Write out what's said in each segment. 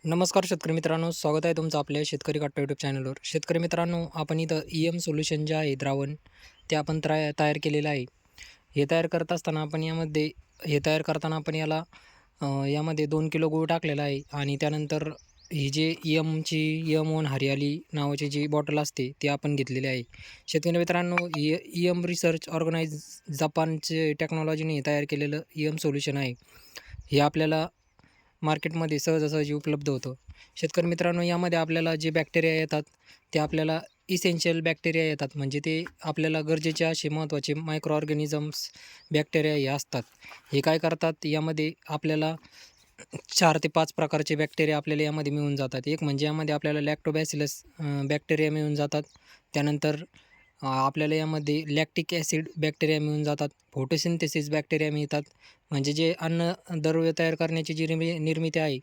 नमस्कार शेतकरी मित्रांनो, स्वागत आहे तुमचं आपल्या शेतकरी कट्टा यूट्यूब चॅनलवर. शेतकरी मित्रांनो, आपण इथं सोल्युशन जे आहे द्रावण, ते आपण तयार केलेलं आहे. हे तयार करत असताना आपण तयार करताना आपण यामध्ये 2 किलो गूळ टाकलेला आहे आणि त्यानंतर ही जे एम-1 हरियाली नावाची जी बॉटल असते, ती आपण घेतलेली आहे. शेतकरी मित्रांनो, रिसर्च ऑर्गनाइज जपानचे टेक्नॉलॉजीने तयार केलेलं सोल्युशन आहे. हे आपल्याला मार्केटमध्ये सहजासहजी उपलब्ध होतं. शेतकरी मित्रांनो, यामध्ये आपल्याला जे बॅक्टेरिया येतात, ते आपल्याला इसेन्शियल बॅक्टेरिया येतात. म्हणजे ते आपल्याला गरजेचे असे महत्त्वाचे मायक्रो ऑर्गॅनिझम्स, बॅक्टेरिया हे असतात. हे काय करतात, यामध्ये आपल्याला 4 ते 5 प्रकारचे बॅक्टेरिया आपल्याला यामध्ये मिळून जातात. एक म्हणजे यामध्ये आपल्याला लॅक्टोबॅसिलस बॅक्टेरिया मिळून जातात. त्यानंतर आपल्याला यामध्ये लॅक्टिक ॲसिड बॅक्टेरिया मिळून जातात. फोटोसिंथेसिस बॅक्टेरिया मिळतात. म्हणजे जे अन्नद्रव्य तयार करण्याची जी निर्मिती आहे,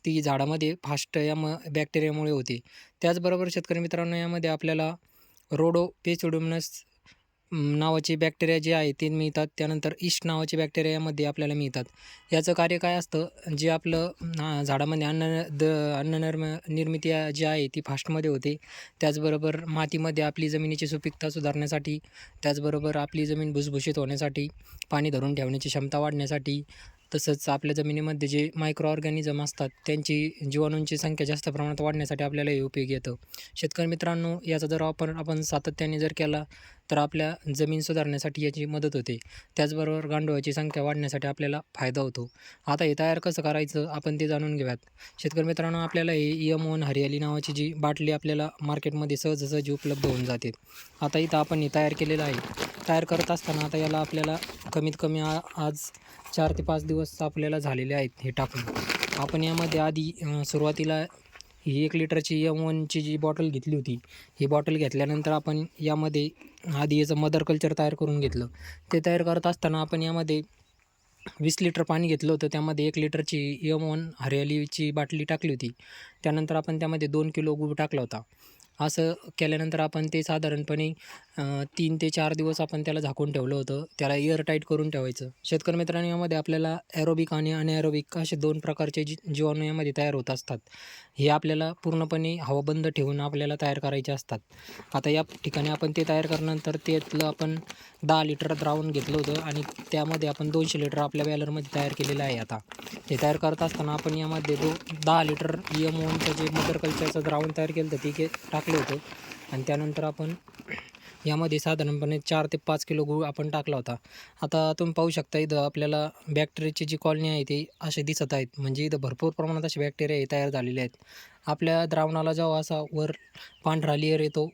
ती झाडामध्ये फास्ट बॅक्टेरियामुळे होते. त्याचबरोबर शेतकरी मित्रांनो, यामध्ये आपल्याला रोडोपेसिडोमनस नावाचे बॅक्टेरिया जे आहे ते मिळतात. त्यानंतर ईस्ट नावाचे बॅक्टेरिया यामध्ये आपल्याला मिळतात. याचं कार्य काय असतं, जे आपलं झाडामध्ये निर्मिती जी आहे ती फास्टमध्ये होते. त्याचबरोबर मातीमध्ये आपली जमिनीची सुपीकता सुधारण्यासाठी, त्याचबरोबर आपली जमीन भुसभुशीत होण्यासाठी, पाणी धरून ठेवण्याची क्षमता वाढण्यासाठी, तसंच आपल्या जमिनीमध्ये जे मायक्रो ऑर्गॅनिझम असतात त्यांची जीवाणूंची संख्या जास्त प्रमाणात वाढण्यासाठी आपल्याला हे उपयोगी येतं. शेतकरी मित्रांनो, याचा जर वापर आपण सातत्याने जर केला तर आपल्या जमीन सुधारण्यासाठी याची मदत होते. त्याचबरोबर गांडुळाची संख्या वाढण्यासाठी आपल्याला फायदा होतो. आता हे तयार कसं करायचं आपण ते जाणून घेऊयात. शेतकरी मित्रांनो, आपल्याला हे एम-1 हरियाली नावाची जी बाटली आपल्याला मार्केटमध्ये सहजासहजी उपलब्ध होऊन जाते. आता इथं आपण हे तयार केलेलं आहे. तयार करत असताना आता याला आपल्याला कमीत कमी आज 4 ते 5 दिवस आपल्याला झालेले आहेत हे टाकून. आपण यामध्ये आधी सुरुवातीला ही 1 लिटरची एम-1ची जी बॉटल घेतली होती, ही बॉटल घेतल्यानंतर आपण यामध्ये आधी याचं मदर कल्चर तयार करून घेतलं. ते तयार करत असताना आपण यामध्ये 20 लिटर पाणी घेतलं होतं. त्यामध्ये 1 लिटरची एम-1 हरियालीची बाटली टाकली होती. त्यानंतर आपण त्यामध्ये 2 किलो गूळ टाकला होता. असं केल्यानंतर आपण ते साधारणपणे 3 ते 4 दिवस आपण त्याला झाकून ठेवलं होतं. त्याला एअर टाईट करून ठेवायचं. शेतकरी मित्रांनो, यामध्ये आपल्याला एरोबिक आणि अनएरोबिक असे 2 प्रकारचे जीवाणू यामध्ये तयार होत असतात. हे आपल्याला पूर्णपणे हवाबंद ठेवून आपल्याला तयार करायचे असतात. आता या ठिकाणी आपण ते तयार केल्यानंतर त्यातलं आपण 10 लिटर द्रावण घेतलं होतं आणि त्यामध्ये आपण 200 लिटर आपल्या बॅलरमध्ये तयार केलेलं आहे आता. ते तयार करत असताना आपण यामध्ये 10 लिटर एम-1चं जे मदर कल्चरचं द्रावण तयार केलं होतं ते टाकलं होतं आणि त्यानंतर आपण यामध्ये साधारणपणे 4 ते 5 किलो गूळ आपण टाकला होता. आता तुम्ही पाहू शकता इथं आपल्याला बॅक्टेरियाची जी कॉलनी आहे ती असे दिसत आहेत. म्हणजे इथं भरपूर प्रमाणात असे बॅक्टेरिया हे तयार झालेले आहेत. आपल्या द्रावणाला जेव्हा असा वर पांढरा लेयर येतो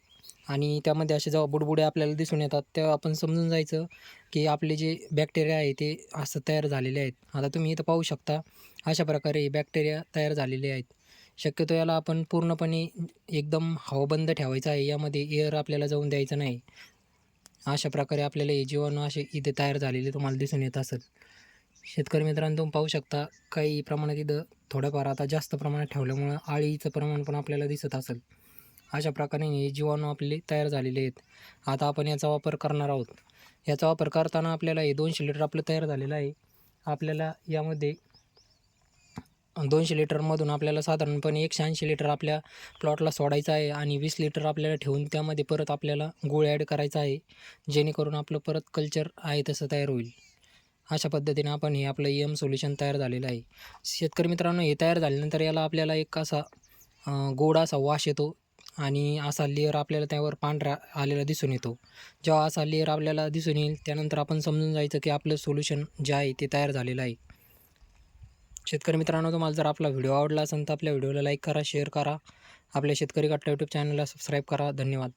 आणि त्यामध्ये असे जेव्हा बुडबुडे आपल्याला दिसून येतात, तेव्हा आपण समजून जायचं की आपले जे बॅक्टेरिया आहे ते असं तयार झालेले आहेत. आता तुम्ही इथं पाहू शकता अशा प्रकारे हे बॅक्टेरिया तयार झालेले आहेत. शक्यतो याला आपण पूर्णपणे एकदम हवाबंद ठेवायचं आहे. यामध्ये एअर आपल्याला जाऊन द्यायचं नाही. अशा प्रकारे आपल्याला हे जीवाणू असे इथे तयार झालेले तुम्हाला दिसून येत असेल. शेतकरी मित्रांनो, तुम्ही पाहू शकता काही प्रमाणात इथं थोडंफार आता जास्त प्रमाणात ठेवल्यामुळं अळीचं प्रमाण पण आपल्याला दिसत असेल. अशा प्रकारे हे जीवाणू आपले तयार झालेले आहेत. आता आपण याचा वापर करणार आहोत. याचा वापर करताना आपल्याला हे 200 लिटर आपलं तयार झालेलं आहे. आपल्याला यामध्ये 200 लिटरमधून आपल्याला साधारणपणे 180 लिटर आपल्या प्लॉटला सोडायचं आहे आणि 20 लिटर आपल्याला ठेवून त्यामध्ये परत आपल्याला गूळ ॲड करायचा आहे. जेणेकरून आपलं परत कल्चर आहे तसं तयार होईल. अशा पद्धतीने आपण हे आपलं सोल्युशन तयार झालेलं आहे. शेतकरी मित्रांनो, हे तयार झाल्यानंतर याला आपल्याला एक असा गोड असा वास येतो आणि असा लेयर आपल्याला त्यावर पांढरा आलेला दिसून येतो. जेव्हा असा लेयर आपल्याला दिसून येईल त्यानंतर आपण समजून जायचं की आपलं सोल्युशन जे आहे ते तयार झालेलं आहे. शेतकरी मित्रांनो, तुम्हाला जर आपला व्हिडिओ आवडला असेल तर आपल्या व्हिडिओला लाईक करा, शेअर करा. आपल्या शेतकरी कट्टा यूट्यूब चॅनलला सबस्क्राईब करा. धन्यवाद.